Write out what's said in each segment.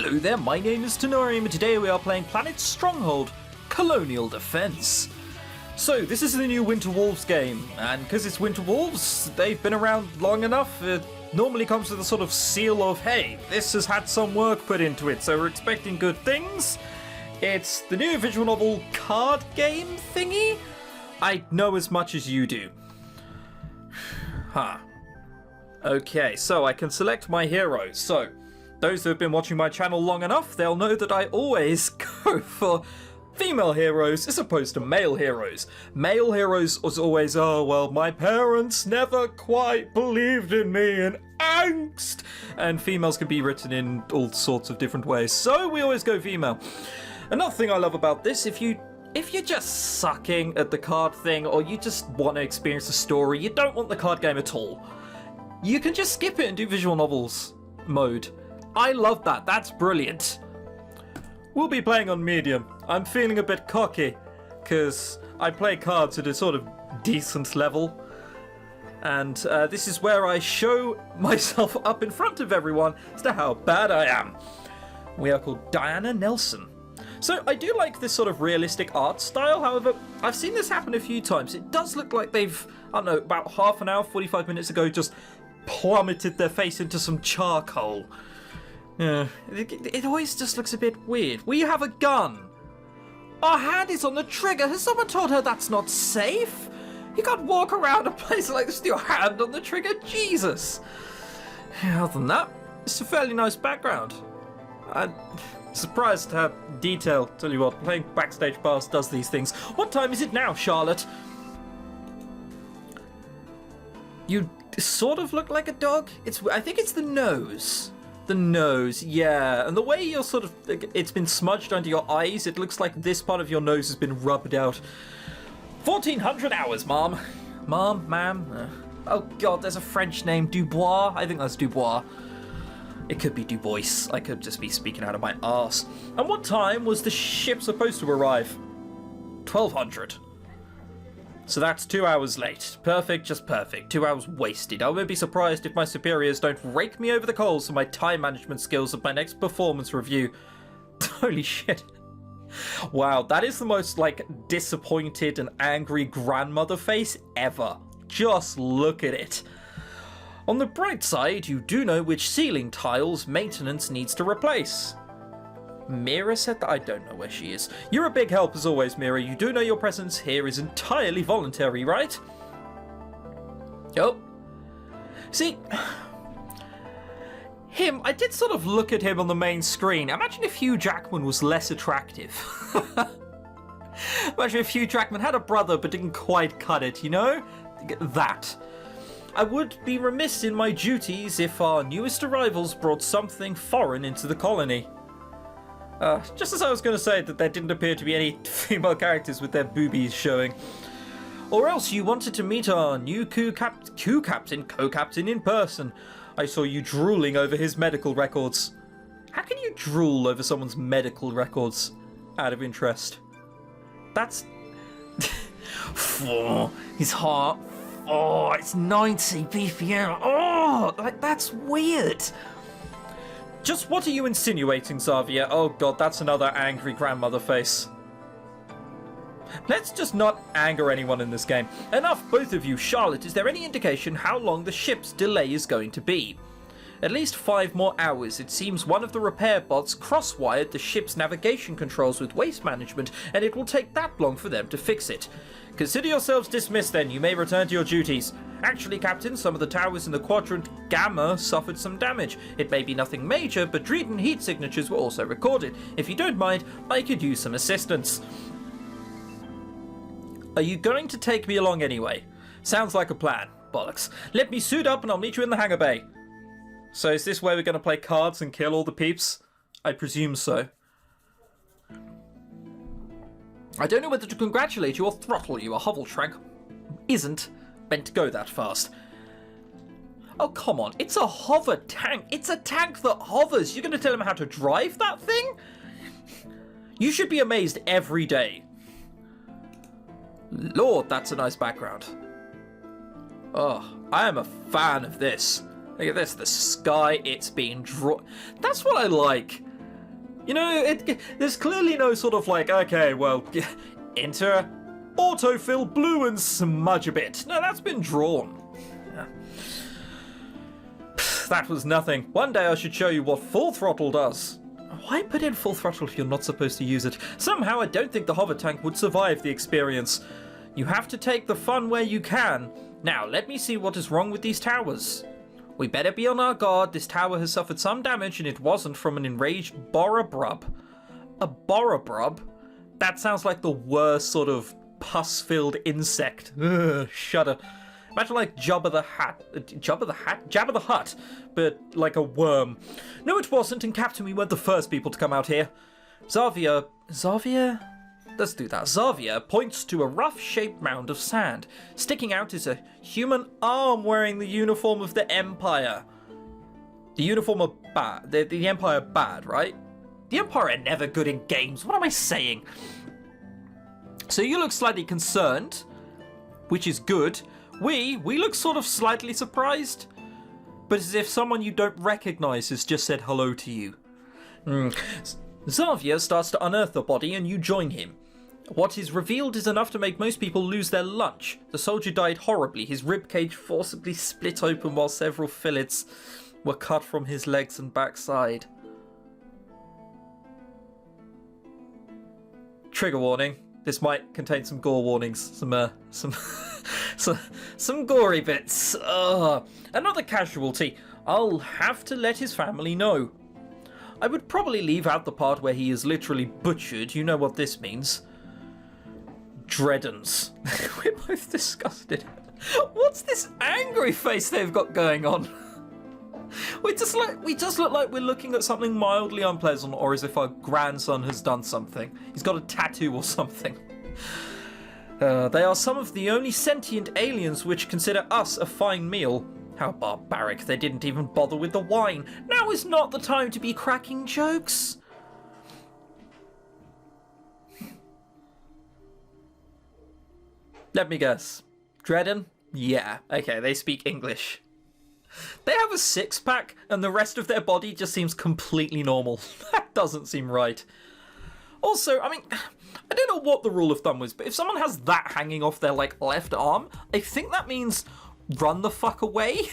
Hello there, my name is ChrisTenarium, and today we are playing Planet Stronghold Colonial Defense. So, this is the new Winter Wolves game, and because it's Winter Wolves, they've been around long enough. It normally comes with a sort of seal of, hey, this has had some work put into it, so we're expecting good things. It's the new visual novel card game thingy. I know as much as you do. Okay, so I can select my heroes. So, those who have been watching my channel long enough, they'll know that I always go for female heroes as opposed to male heroes. Male heroes was always, oh, well, my parents never quite believed in me, and angst. And females can be written in all sorts of different ways, so we always go female. Another thing I love about this, if you're just sucking at the card thing, or you just want to experience the story, you don't want the card game at all, you can just skip it and do visual novels mode. I love that. That's brilliant. We'll be playing on medium. I'm feeling a bit cocky because I play cards at a sort of decent level. And this is where I show myself up in front of everyone as to how bad I am. We are called Diana Nelson. So I do like this sort of realistic art style. However, I've seen this happen a few times. It does look like they've, I don't know, about half an hour, 45 minutes ago, just plummeted their face into some charcoal. Yeah, it always just looks a bit weird. We have a gun. Our hand is on the trigger. Has someone told her that's not safe? You can't walk around a place like this with your hand on the trigger. Jesus. Other than that, it's a fairly nice background. I'm surprised to have detail. Tell you what, playing Backstage Pass does these things. What time is it now, Charlotte? You sort of look like a dog. I think it's the nose. The nose, yeah. And the way you're sort of, it's been smudged under your eyes, it looks like this part of your nose has been rubbed out. 1400 hours, Mom. Ma'am. Oh God, there's a French name, Dubois. I think that's Dubois. It could be Dubois. I could just be speaking out of my arse. And what time was the ship supposed to arrive? 1200. So that's 2 hours late. Perfect, just perfect. 2 hours wasted. I won't be surprised if my superiors don't rake me over the coals for my time management skills at my next performance review. Holy shit. Wow, that is the most, disappointed and angry grandmother face ever. Just look at it. On the bright side, you do know which ceiling tiles maintenance needs to replace. Mira said that. I don't know where she is. You're a big help as always, Mira. You do know your presence here is entirely voluntary, right? Oh. See, him, I did sort of look at him on the main screen. Imagine if Hugh Jackman was less attractive. Imagine if Hugh Jackman had a brother but didn't quite cut it, you know? That. I would be remiss in my duties if our newest arrivals brought something foreign into the colony. Just as I was going to say that there didn't appear to be any female characters with their boobies showing. Or else you wanted to meet our new co-captain in person. I saw you drooling over his medical records. How can you drool over someone's medical records? Out of interest. That's... his heart. Oh, it's 90 BPM. Oh, that's weird. Just what are you insinuating, Xavier? Oh God, that's another angry grandmother face. Let's just not anger anyone in this game. Enough, both of you. Charlotte, is there any indication how long the ship's delay is going to be? At least 5 more hours. It seems one of the repair bots cross-wired the ship's navigation controls with waste management, and it will take that long for them to fix it. Consider yourselves dismissed then. You may return to your duties. Actually, Captain, some of the towers in the quadrant Gamma suffered some damage. It may be nothing major, but Dreden heat signatures were also recorded. If you don't mind, I could use some assistance. Are you going to take me along anyway? Sounds like a plan. Bollocks. Let me suit up and I'll meet you in the hangar bay. So is this where we're going to play cards and kill all the peeps? I presume so. I don't know whether to congratulate you or throttle you. A hovertrank isn't meant to go that fast. Oh, come on. It's a hover tank. It's a tank that hovers. You're going to tell him how to drive that thing? You should be amazed every day. Lord, that's a nice background. Oh, I am a fan of this. Look at this. The sky, it's being drawn. That's what I like. You know, there's clearly no sort of like, okay, well, enter autofill blue and smudge a bit. No, that's been drawn. Yeah. That was nothing. One day I should show you what full throttle does. Why put in full throttle if you're not supposed to use it? Somehow I don't think the hover tank would survive the experience. You have to take the fun where you can. Now, let me see what is wrong with these towers. We better be on our guard. This tower has suffered some damage and it wasn't from an enraged Borobrub. A Borobrub? That sounds like the worst sort of pus-filled insect. Ugh, shudder. Imagine like Jabba the Hutt, but like a worm. No, it wasn't, and Captain, we weren't the first people to come out here. Xavier? Let's do that. Xavier points to a rough-shaped mound of sand. Sticking out is a human arm wearing the uniform of the Empire. The uniform of bad. The Empire bad, right? The Empire are never good in games. What am I saying? So you look slightly concerned, which is good. We look sort of slightly surprised, but as if someone you don't recognize has just said hello to you. Xavier starts to unearth the body and you join him. What is revealed is enough to make most people lose their lunch. The soldier died horribly, his ribcage forcibly split open while several fillets were cut from his legs and backside. Trigger warning. This might contain some gore warnings, some gory bits. Another casualty. I'll have to let his family know. I would probably leave out the part where he is literally butchered. You know what this means. Dreadens. We're both disgusted. What's this angry face they've got going on? We just look like we're looking at something mildly unpleasant, or as if our grandson has done something. He's got a tattoo or something. They are some of the only sentient aliens which consider us a fine meal. How barbaric, they didn't even bother with the wine. Now is not the time to be cracking jokes. Let me guess. Dredden? Yeah, okay, they speak English. They have a six-pack and the rest of their body just seems completely normal. That doesn't seem right. Also, I mean, I don't know what the rule of thumb was, but if someone has that hanging off their, like, left arm, I think that means run the fuck away.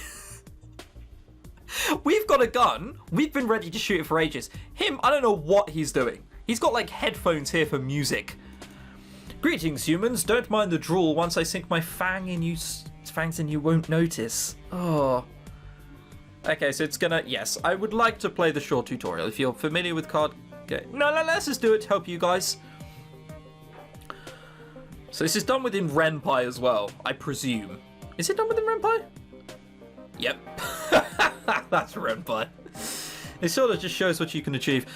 We've got a gun. We've been ready to shoot it for ages. Him, I don't know what he's doing. He's got, like, headphones here for music. Greetings, humans. Don't mind the drool. Once I sink my fangs in, you won't notice. Oh. Okay, so it's gonna... Yes, I would like to play the short tutorial. If you're familiar with card game... No, let's just do it to help you guys. So this is done within Ren'Py as well, I presume. Is it done within Ren'Py? Yep. That's Ren'Py. It sort of just shows what you can achieve.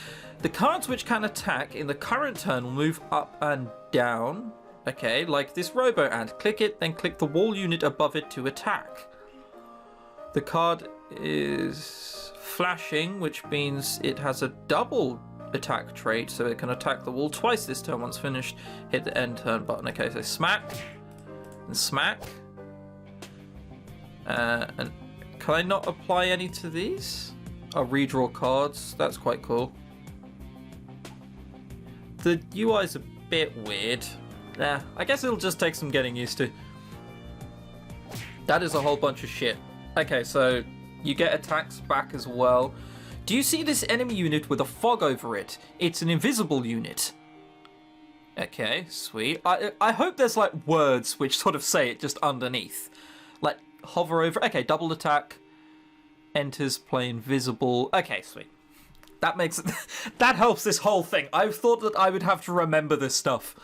The cards which can attack in the current turn will move up and down. Okay, like this Robo Ant. Click it, then click the wall unit above it to attack. The card is flashing, which means it has a double attack trait, so it can attack the wall twice this turn. Once finished, hit the end turn button. Okay, so smack and smack. And can I not apply any to these? I'll redraw cards. That's quite cool. The UI's a bit weird. Yeah, I guess it'll just take some getting used to. That is a whole bunch of shit. Okay, so you get attacks back as well. Do you see this enemy unit with a fog over it? It's an invisible unit. Okay, sweet. I hope there's like words which sort of say it just underneath. Like hover over. Okay, double attack. Enters plane visible. Okay, sweet. That makes it... that helps this whole thing. I thought that I would have to remember this stuff.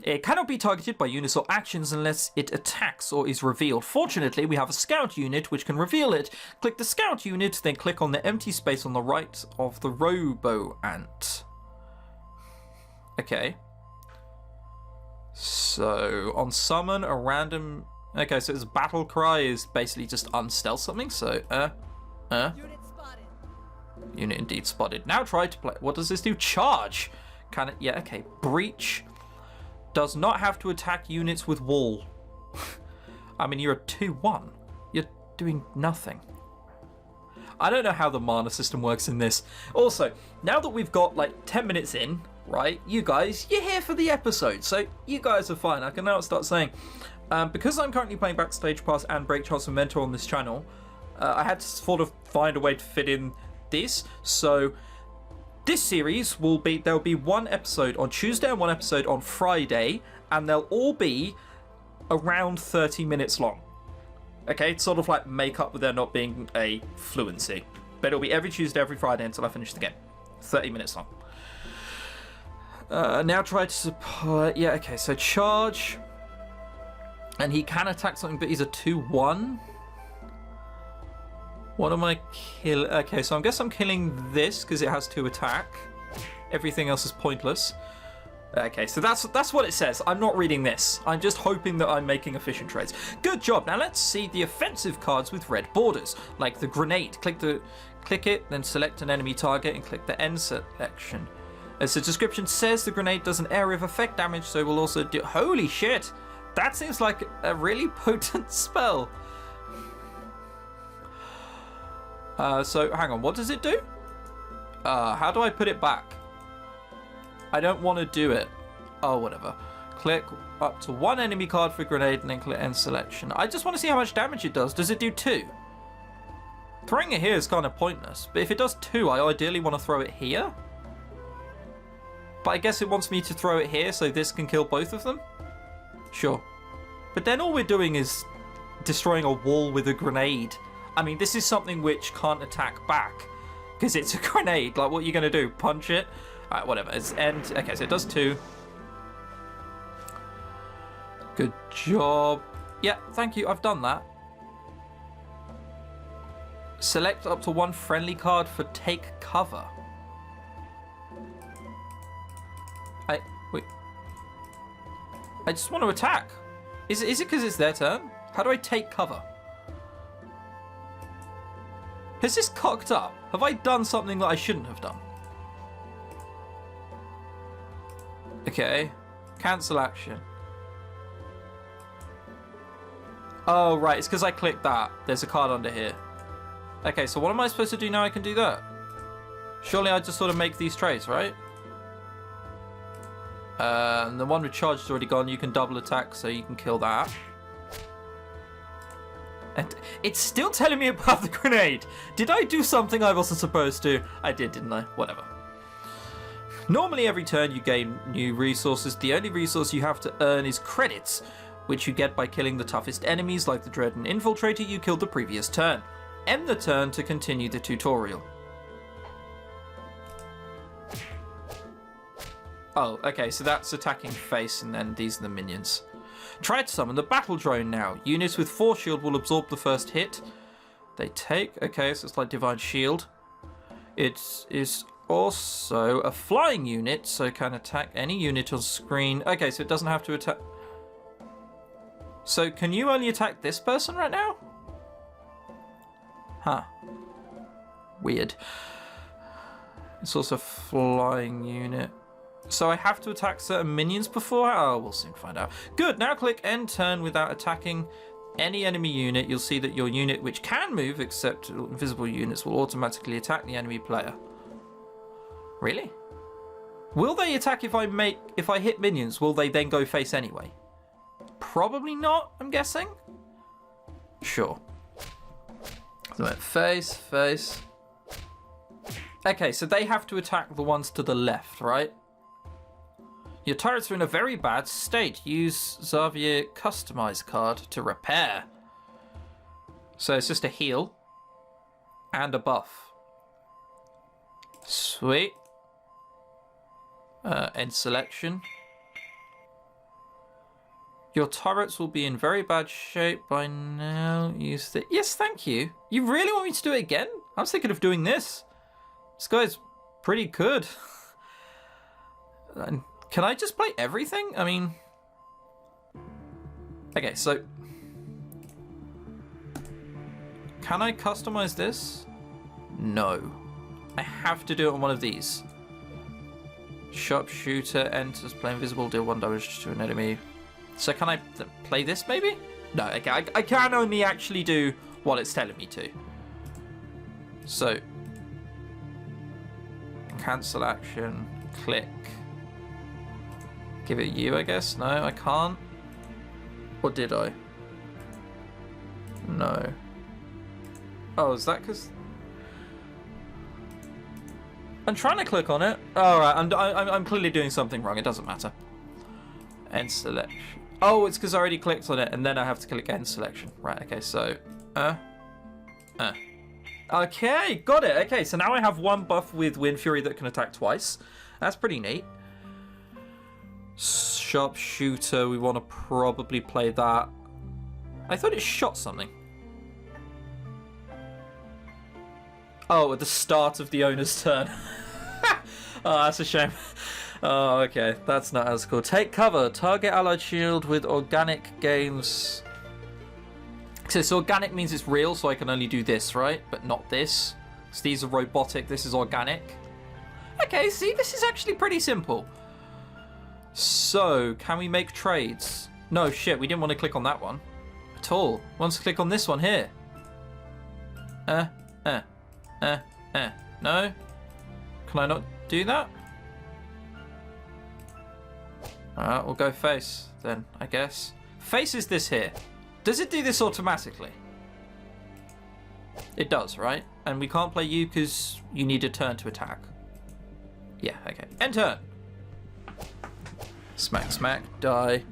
It cannot be targeted by units or actions unless it attacks or is revealed. Fortunately, we have a scout unit which can reveal it. Click the scout unit, then click on the empty space on the right of the Robo Ant. Okay. So, on summon, a random... Okay, so its battle cry is basically just unstealth something, so, Unit spotted. Unit indeed spotted. Now try to play... What does this do? Charge! Can it... Yeah, okay. Breach. Does not have to attack units with wall. I mean, you're a 2-1. You're doing nothing. I don't know how the mana system works in this. Also, now that we've got like 10 minutes in, right, you guys, you're here for the episode, so you guys are fine. I can now start saying, because I'm currently playing Backstage Pass and Break Chance and Mentor on this channel, I had to sort of find a way to fit in this. So this series there'll be one episode on Tuesday and one episode on Friday, and they'll all be around 30 minutes long. Okay, it's sort of like make up with there not being a fluency. But it'll be every Tuesday, every Friday until I finish the game. 30 minutes long. Now try to support... Yeah, okay, so charge. And he can attack something, but he's a 2-1. What am I killing? Okay, so I guess I'm killing this because it has 2 attack. Everything else is pointless. Okay, so that's what it says. I'm not reading this. I'm just hoping that I'm making efficient trades. Good job. Now let's see the offensive cards with red borders, like the grenade. Click it, then select an enemy target and click the end selection. As the description says, the grenade does an area of effect damage, so will also do... Holy shit! That seems like a really potent spell. So hang on, what does it do? How do I put it back? I don't want to do it. Oh, whatever. Click up to 1 enemy card for grenade and then click end selection. I just want to see how much damage it does. Does it do 2? Throwing it here is kind of pointless, but if it does 2, I ideally want to throw it here. But I guess it wants me to throw it here so this can kill both of them? Sure. But then all we're doing is destroying a wall with a grenade. I mean, this is something which can't attack back because it's a grenade. Like, what are you going to do? Punch it? Alright, whatever. It's end. Okay, so it does 2. Good job. Yeah, thank you. I've done that. Select up to 1 friendly card for take cover. Wait. I just want to attack. Is it because it's their turn? How do I take cover? Has this cocked up? Have I done something that I shouldn't have done? Okay. Cancel action. Oh, right. It's because I clicked that. There's a card under here. Okay, so what am I supposed to do now I can do that? Surely I just sort of make these trades, right? And the one with charge is already gone. You can double attack, so you can kill that. And it's still telling me about the grenade. Did I do something I wasn't supposed to? I did, didn't I? Whatever. Normally every turn you gain new resources. The only resource you have to earn is credits, which you get by killing the toughest enemies like the Dread and Infiltrator you killed the previous turn. End the turn to continue the tutorial. Oh, okay, so that's attacking face, and then these are the minions. Try to summon the battle drone now. Units with force shield will absorb the first hit. They take... Okay, so it's like Divine Shield. It is also a flying unit, so can attack any unit on screen. Okay, so it doesn't have to attack... So can you only attack this person right now? Huh. Weird. It's also a flying unit. So I have to attack certain minions before? Oh, we'll soon find out. Good, now click end turn without attacking any enemy unit. You'll see that your unit, which can move except invisible units, will automatically attack the enemy player. Really? Will they attack if I hit minions? Will they then go face anyway? Probably not, I'm guessing. Sure. So face, face. Okay, so they have to attack the ones to the left, right? Your turrets are in a very bad state. Use Xavier Customize card to repair. So it's just a heal and a buff. Sweet. End selection. Your turrets will be in very bad shape by now. Use the... Yes, thank you. You really want me to do it again? I was thinking of doing this. This guy's pretty good. Can I just play everything? I mean... Okay, so... Can I customize this? No. I have to do it on one of these. Sharpshooter enters, play invisible, deal 1 damage to an enemy. So can I play this maybe? No, okay, I can only actually do what it's telling me to. So, cancel action, click. Give it you, I guess. No, I can't. Or did I? No. Oh, is that because... I'm trying to click on it. Alright, I'm clearly doing something wrong. It doesn't matter. End selection. Oh, it's because I already clicked on it, and then I have to click end selection. Right, okay, so... Okay, got it. Okay, so now I have one buff with Wind Fury that can attack twice. That's pretty neat. Sharpshooter, we want to probably play that. I thought it shot something. Oh, at the start of the owner's turn. Oh, that's a shame. Oh, okay. That's not as cool. Take cover. Target allied shield with organic gains. So organic means it's real, so I can only do this, right? But not this. So these are robotic. This is organic. Okay, see, this is actually pretty simple. So, can we make trades? No, shit, we didn't want to click on that one at all. Want to click on this one here. No? Can I not do that? Alright, we'll go face then, I guess. Face is this here. Does it do this automatically? It does, right? And we can't play you because you need a turn to attack. Yeah, okay. End turn. Smack, smack, die.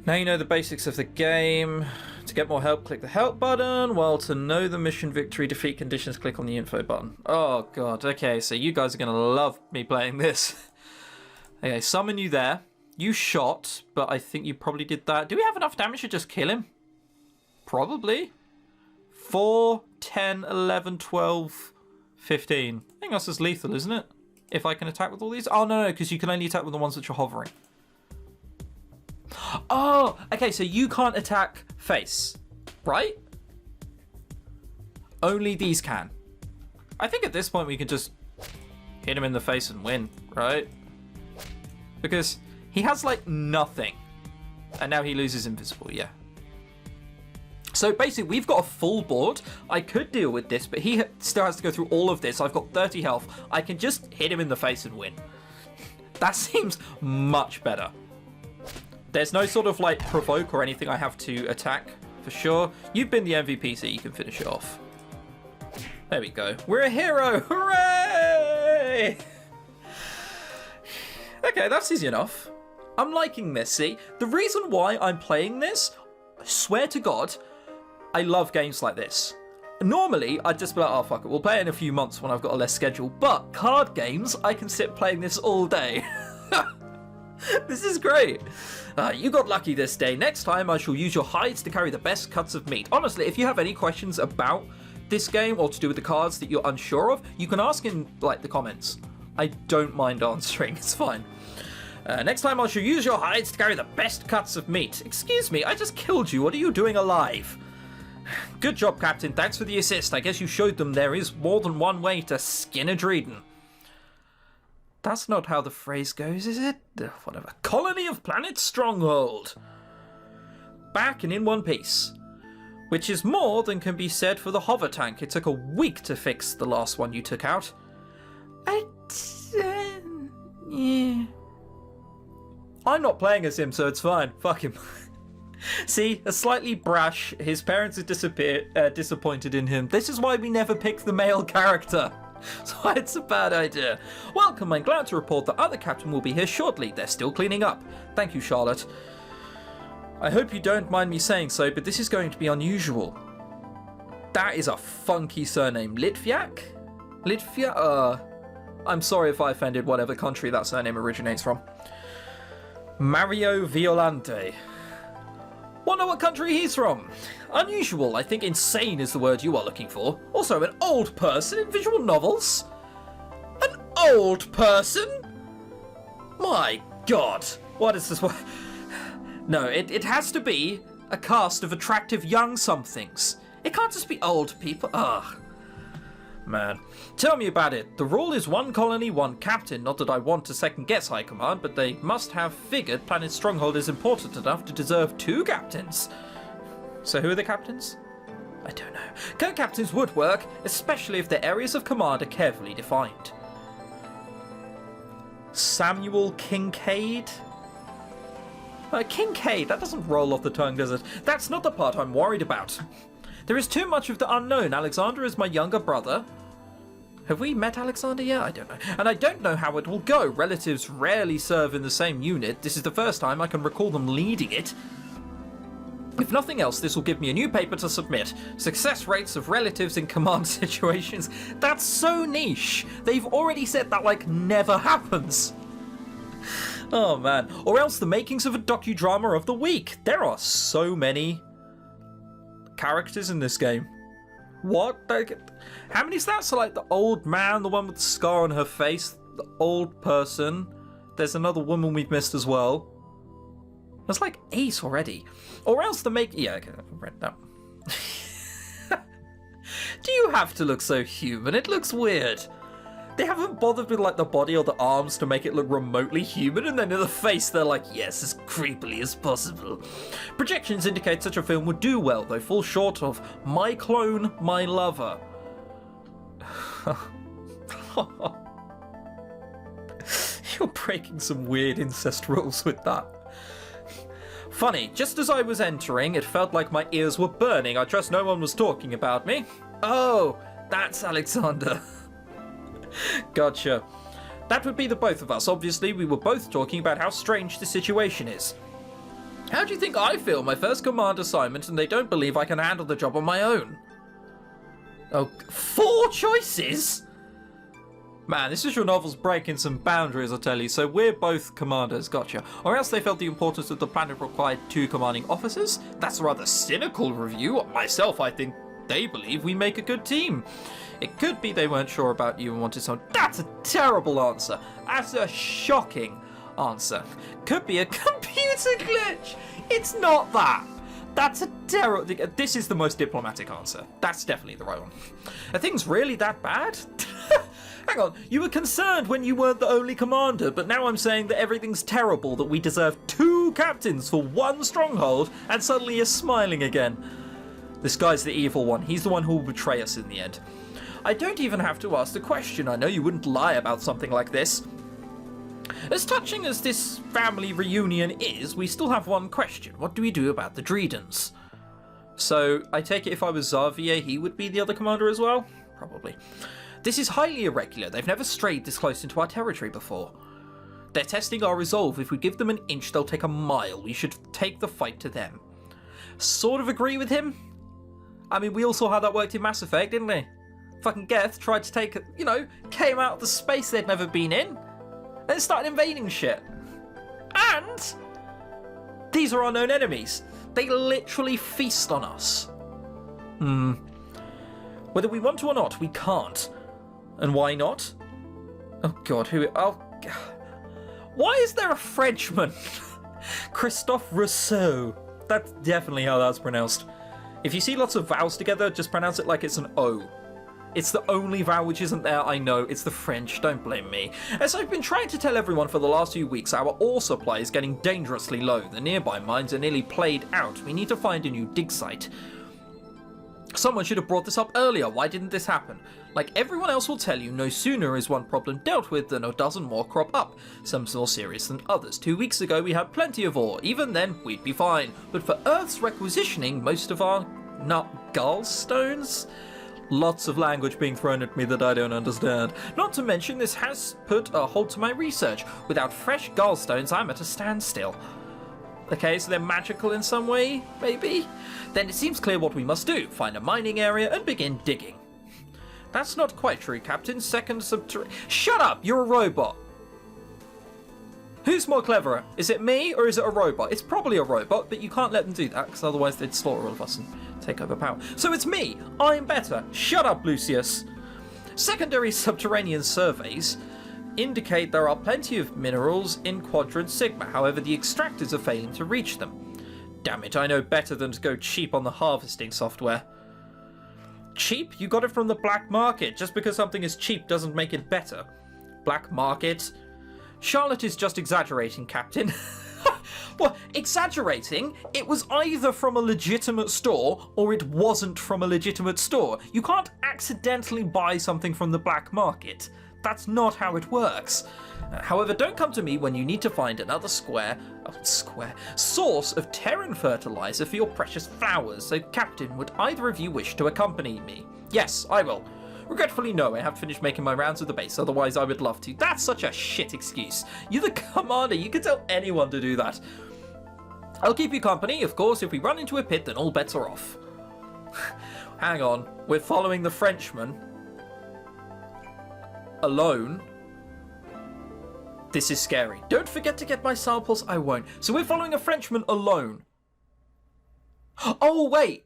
Now you know the basics of the game. To get more help, click the help button, while to know the mission victory defeat conditions, click on the info button. Oh god, okay, so you guys are going to love me playing this. Okay, summon you there. You shot, but I think you probably did that. Do we have enough damage to just kill him? Probably. 4, 10, 11, 12, 15. I think that's as lethal, isn't it? If I can attack with all these? Oh, no, because you can only attack with the ones which are hovering. Oh, okay, so you can't attack face, right? Only these can. I think at this point we can just hit him in the face and win, right? Because he has, like, nothing. And now he loses invisible, yeah. So basically, we've got a full board. I could deal with this, but he still has to go through all of this. I've got 30 health. I can just hit him in the face and win. That seems much better. There's no sort of, like, provoke or anything I have to attack, for sure. You've been the MVP, so you can finish it off. There we go. We're a hero! Hooray! Okay, that's easy enough. I'm liking this, see? The reason why I'm playing this, I swear to God, I love games like this. Normally, I'd just be like, oh, fuck it, we'll play it in a few months when I've got a less schedule. But card games, I can sit playing this all day. This is great. You got lucky this day. Next time, I shall use your hides to carry the best cuts of meat. Honestly, if you have any questions about this game or to do with the cards that you're unsure of, you can ask in, like, the comments. I don't mind answering. It's fine. Next time, I shall use your hides to carry the best cuts of meat. Excuse me, I just killed you. What are you doing alive? Good job, Captain. Thanks for the assist. I guess you showed them there is more than one way to skin a Dreeden. That's not how the phrase goes, is it? Whatever. Colony of planet Stronghold. Back and in one piece. Which is more than can be said for the hover tank. It took a week to fix the last one you took out. Yeah. I'm not playing as him, so it's fine. Fuck him. See, a slightly brash. His parents are disappointed in him. This is why we never pick the male character. So it's a bad idea. Welcome, I'm glad to report the other captain will be here shortly. They're still cleaning up. Thank you, Charlotte. I hope you don't mind me saying so, but this is going to be unusual. That is a funky surname. Litviak? Litviak? I'm sorry if I offended whatever country that surname originates from. Mario Violante. Wonder what country he's from. Unusual, I think insane is the word you are looking for. Also, an old person in visual novels? An old person? My god. What is this? No, it has to be a cast of attractive young somethings. It can't just be old people. Ugh. Man. Tell me about it. The rule is one colony, one captain. Not that I want to second guess High Command, but they must have figured Planet Stronghold is important enough to deserve 2 captains. So who are the captains? I don't know. Co-captains would work, especially if the areas of command are carefully defined. Samuel Kincaid? Kincaid, that doesn't roll off the tongue, does it? That's not the part I'm worried about. There is too much of the unknown. Alexander is my younger brother. Have we met Alexander yet? I don't know. And I don't know how it will go. Relatives rarely serve in the same unit. This is the first time I can recall them leading it. If nothing else, this will give me a new paper to submit. Success rates of relatives in command situations. That's so niche. They've already said that, like, never happens. Oh, man. Or else the makings of a docudrama of the week. There are so many characters in this game. What? How many is that? So, like, the old man, the one with the scar on her face, the old person. There's another woman we've missed as well. There's like 8 already. Or else the make... Yeah, okay, I've read that. Do you have to look so human? It looks weird. They haven't bothered with, like, the body or the arms to make it look remotely human, and then in the face they're like, yes, as creepily as possible. Projections indicate such a film would do well, though fall short of My Clone, My Lover. You're breaking some weird incest rules with that. Funny, just as I was entering, it felt like my ears were burning. I trust no one was talking about me. Oh, that's Alexander. Gotcha. That would be the both of us. Obviously, we were both talking about how strange the situation is. How do you think I feel? My first command assignment, and they don't believe I can handle the job on my own. Oh, 4 choices? Man, this is your novel's breaking some boundaries, I tell you. So we're both commanders, gotcha. Or else they felt the importance of the planet required 2 commanding officers? That's a rather cynical review. Myself, I think they believe we make a good team. It could be they weren't sure about you and wanted someone. That's a terrible answer. That's a shocking answer. Could be a computer glitch. It's not that. That's a terrible... This is the most diplomatic answer. That's definitely the right one. Are things really that bad? Hang on, you were concerned when you weren't the only commander, but now I'm saying that everything's terrible, that we deserve 2 captains for 1 stronghold, and suddenly you're smiling again. This guy's the evil one. He's the one who will betray us in the end. I don't even have to ask the question. I know you wouldn't lie about something like this. As touching as this family reunion is, we still have one question. What do we do about the Dreedens? So, I take it if I was Xavier, he would be the other commander as well? Probably. This is highly irregular. They've never strayed this close into our territory before. They're testing our resolve. If we give them an inch, they'll take a mile. We should take the fight to them. Sort of agree with him. I mean, we all saw how that worked in Mass Effect, didn't we? Fucking Geth tried to take, came out of the space they'd never been in, and started invading shit. And these are our known enemies. They literally feast on us. Whether we want to or not, we can't. And why not? Oh god, why is there a Frenchman? Christophe Rousseau. That's definitely how that's pronounced. If you see lots of vowels together, just pronounce it like it's an O. It's the only vowel which isn't there, I know. It's the French, don't blame me. As I've been trying to tell everyone for the last few weeks, our ore supply is getting dangerously low. The nearby mines are nearly played out. We need to find a new dig site. Someone should have brought this up earlier. Why didn't this happen? Like everyone else will tell you, no sooner is one problem dealt with than a dozen more crop up. Some more serious than others. 2 weeks ago we had plenty of ore. Even then, we'd be fine. But for Earth's requisitioning most of our gallstones? Lots of language being thrown at me that I don't understand. Not to mention this has put a halt to my research. Without fresh gallstones, I'm at a standstill. Okay, so they're magical in some way, maybe? Then it seems clear what we must do. Find a mining area and begin digging. That's not quite true, Captain. Second subterranean... Shut up! You're a robot. Who's more cleverer? Is it me or is it a robot? It's probably a robot, but you can't let them do that because otherwise they'd slaughter all of us and take over power. So it's me. I'm better. Shut up, Lucius. Secondary subterranean surveys indicate there are plenty of minerals in Quadrant Sigma. However, the extractors are failing to reach them. Damn it, I know better than to go cheap on the harvesting software. Cheap? You got it from the black market. Just because something is cheap doesn't make it better. Black market? Charlotte is just exaggerating, Captain. Well, exaggerating, it was either from a legitimate store or it wasn't from a legitimate store. You can't accidentally buy something from the black market. That's not how it works. However, don't come to me when you need to find another source of Terran fertilizer for your precious flowers. So, Captain, would either of you wish to accompany me? Yes, I will. Regretfully, no, I have finished making my rounds of the base, otherwise I would love to. That's such a shit excuse. You're the commander, you can tell anyone to do that. I'll keep you company, of course. If we run into a pit, then all bets are off. Hang on, we're following the Frenchman. Alone. This is scary. Don't forget to get my samples. I won't. So we're following a Frenchman alone. Oh, wait.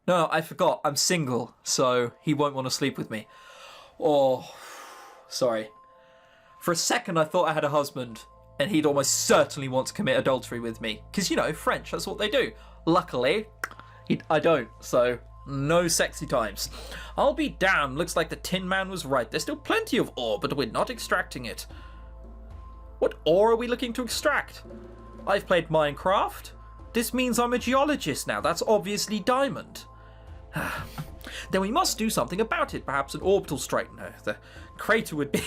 No, I forgot. I'm single, so he won't want to sleep with me. Oh, sorry. For a second, I thought I had a husband, and he'd almost certainly want to commit adultery with me. Because, you know, French, that's what they do. Luckily, I don't, so no sexy times. I'll be damned. Looks like the Tin Man was right. There's still plenty of ore, but we're not extracting it. What ore are we looking to extract? I've played Minecraft. This means I'm a geologist now. That's obviously diamond. Then we must do something about it. Perhaps an orbital strike. No, the crater would be...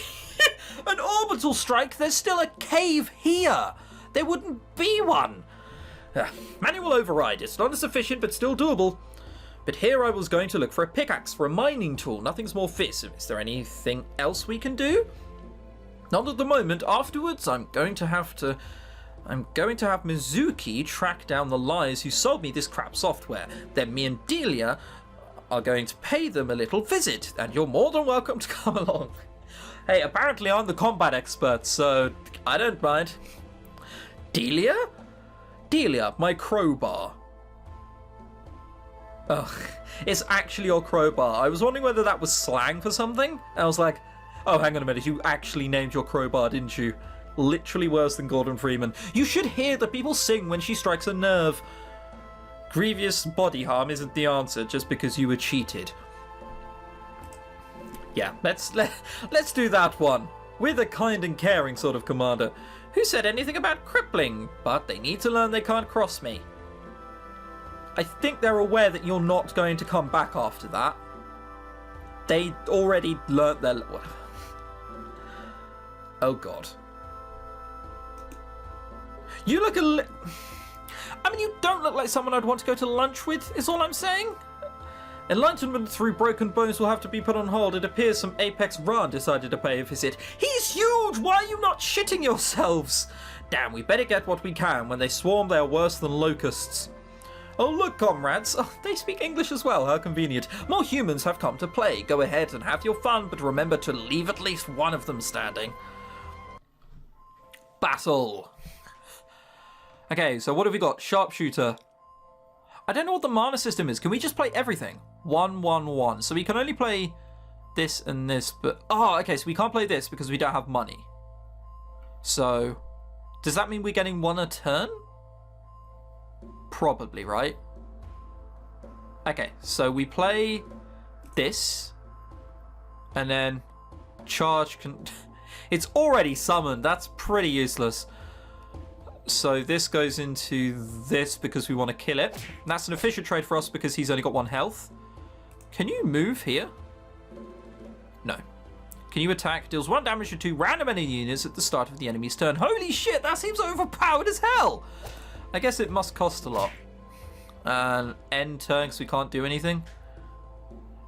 An orbital strike? There's still a cave here. There wouldn't be one. Manual override. It's not as efficient, but still doable. But here I was going to look for a pickaxe, for a mining tool. Nothing's more fit. Is there anything else we can do? Not at the moment. Afterwards, I'm going to have Mizuki track down the liars who sold me this crap software. Then me and Delia are going to pay them a little visit, and you're more than welcome to come along. Hey, apparently I'm the combat expert, so I don't mind. Delia? Delia, my crowbar. Ugh, it's actually your crowbar. I was wondering whether that was slang for something. I was like, oh, hang on a minute, you actually named your crowbar, didn't you? Literally worse than Gordon Freeman. You should hear the people sing when she strikes a nerve. Grievous body harm isn't the answer just because you were cheated. Yeah, let's do that one. We're the kind and caring sort of commander. Who said anything about crippling? But they need to learn they can't cross me. I think they're aware that you're not going to come back after that. They already learnt their... Oh god. You look I mean, you don't look like someone I'd want to go to lunch with, is all I'm saying. Enlightenment through broken bones will have to be put on hold. It appears some Apex Ran decided to pay a visit. He's huge! Why are you not shitting yourselves? Damn, we better get what we can. When they swarm, they are worse than locusts. Oh, look, comrades. Oh, they speak English as well. How convenient. More humans have come to play. Go ahead and have your fun, but remember to leave at least one of them standing. Battle. Okay, so what have we got? Sharpshooter. I don't know what the mana system is. Can we just play everything? 1, 1, 1. So we can only play this and this, but... Oh, okay, so we can't play this because we don't have money. So, does that mean we're getting one a turn? Probably, right? Okay, so we play this, and then charge can... It's already summoned. That's pretty useless. So this goes into this because we want to kill it. That's an efficient trade for us because he's only got 1 health. Can you move here? No. Can you attack? Deals 1 damage to 2 random enemy units at the start of the enemy's turn. Holy shit, that seems overpowered as hell. I guess it must cost a lot. And end turn because we can't do anything.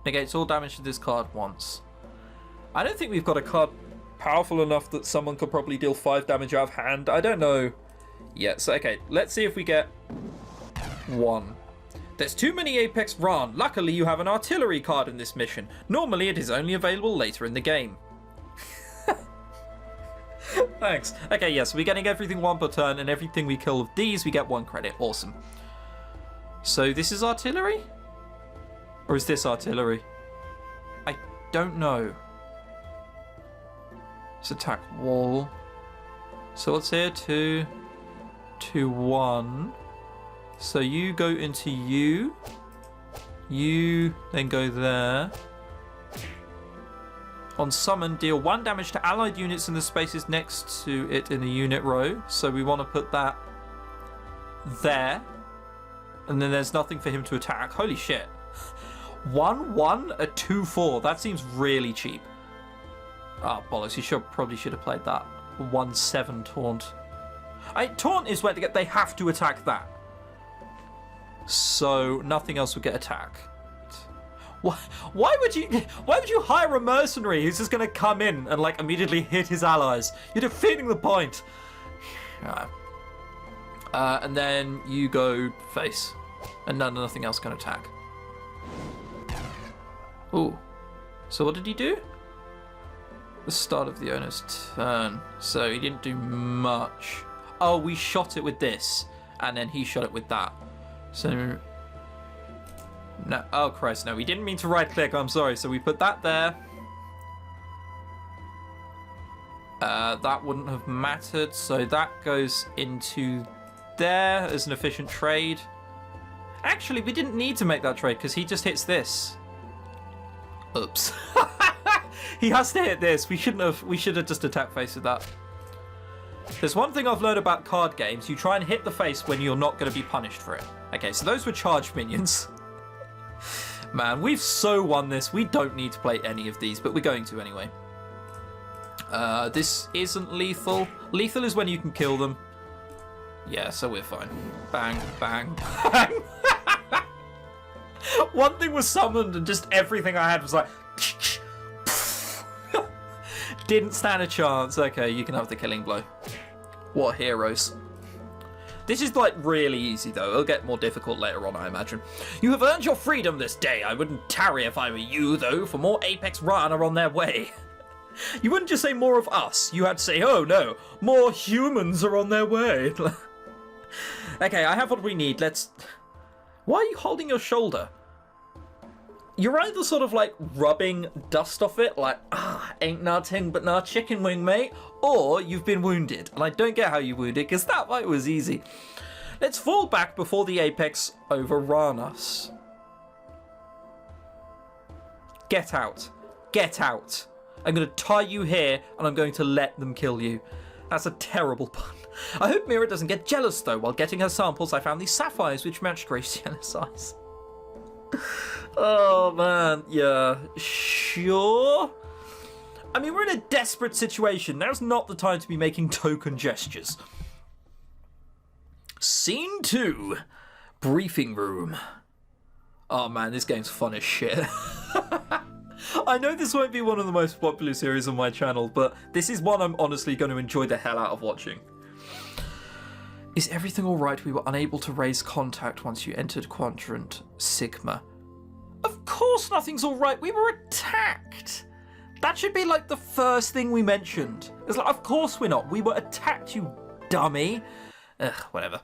Negates all damage to this card once. I don't think we've got a card powerful enough that someone could probably deal 5 damage out of hand. I don't know. Yeah, so okay, let's see if we get 1. There's too many Apex Ran. Luckily, you have an artillery card in this mission. Normally, it is only available later in the game. Thanks. Okay, yes, so we're getting everything 1 per turn, and everything we kill of these, we get 1 credit. Awesome. So this is artillery? Or is this artillery? I don't know. Let's attack wall. So what's here? 2, 2, 1. So you go into you. You then go there. On summon, deal 1 damage to allied units in the spaces next to it in the unit row. So we want to put that there. And then there's nothing for him to attack. Holy shit. 1-1, a 2-4. That seems really cheap. Oh, bollocks. He probably should have played that. 1-7 taunt. Taunt is where they have to attack that. So nothing else would get attacked. Why would you hire a mercenary who's just going to come in and like immediately hit his allies? You're defeating the point. And then you go face, and nothing else can attack. Ooh. So what did he do? The start of the owner's turn. So he didn't do much. Oh, we shot it with this, and then he shot it with that. So. No, oh Christ, no, we didn't mean to right click, I'm sorry. So we put that there. That wouldn't have mattered, so that goes into there as an efficient trade. Actually, we didn't need to make that trade because he just hits this. Oops. He has to hit this. We should have just attacked face with that. There's one thing I've learned about card games. You try and hit the face when you're not going to be punished for it. Okay, so those were charged minions. Man, we've so won this. We don't need to play any of these, but we're going to anyway. This isn't lethal. Lethal is when you can kill them. Yeah, so we're fine. Bang, bang, bang. One thing was summoned and just everything I had was like... Didn't stand a chance. Okay, you can have the killing blow. What heroes. This is like really easy though. It'll get more difficult later on, I imagine. You have earned your freedom this day. I wouldn't tarry if I were you though, for more Apex Run are on their way. You wouldn't just say more of us. You had to say, oh no, more humans are on their way. Okay, I have what we need. Let's... Why are you holding your shoulder? You're either sort of like rubbing dust off it, like, ain't nothing but nah chicken wing, mate, or you've been wounded. And I don't get how you wounded, because that fight was easy. Let's fall back before the Apex overrun us. Get out. Get out. I'm going to tie you here, and I'm going to let them kill you. That's a terrible pun. I hope Mira doesn't get jealous, though. While getting her samples, I found these sapphires, which matched Graciana's eyes. Oh, man. Yeah. Sure. I mean, we're in a desperate situation. Now's not the time to be making token gestures. Scene 2. Briefing room. Oh, man, this game's fun as shit. I know this won't be one of the most popular series on my channel, but this is one I'm honestly going to enjoy the hell out of watching. Is everything alright? We were unable to raise contact once you entered Quadrant Sigma. Of course nothing's alright. We were attacked. That should be like the first thing we mentioned. It's like, of course we're not. We were attacked, you dummy. Ugh, whatever.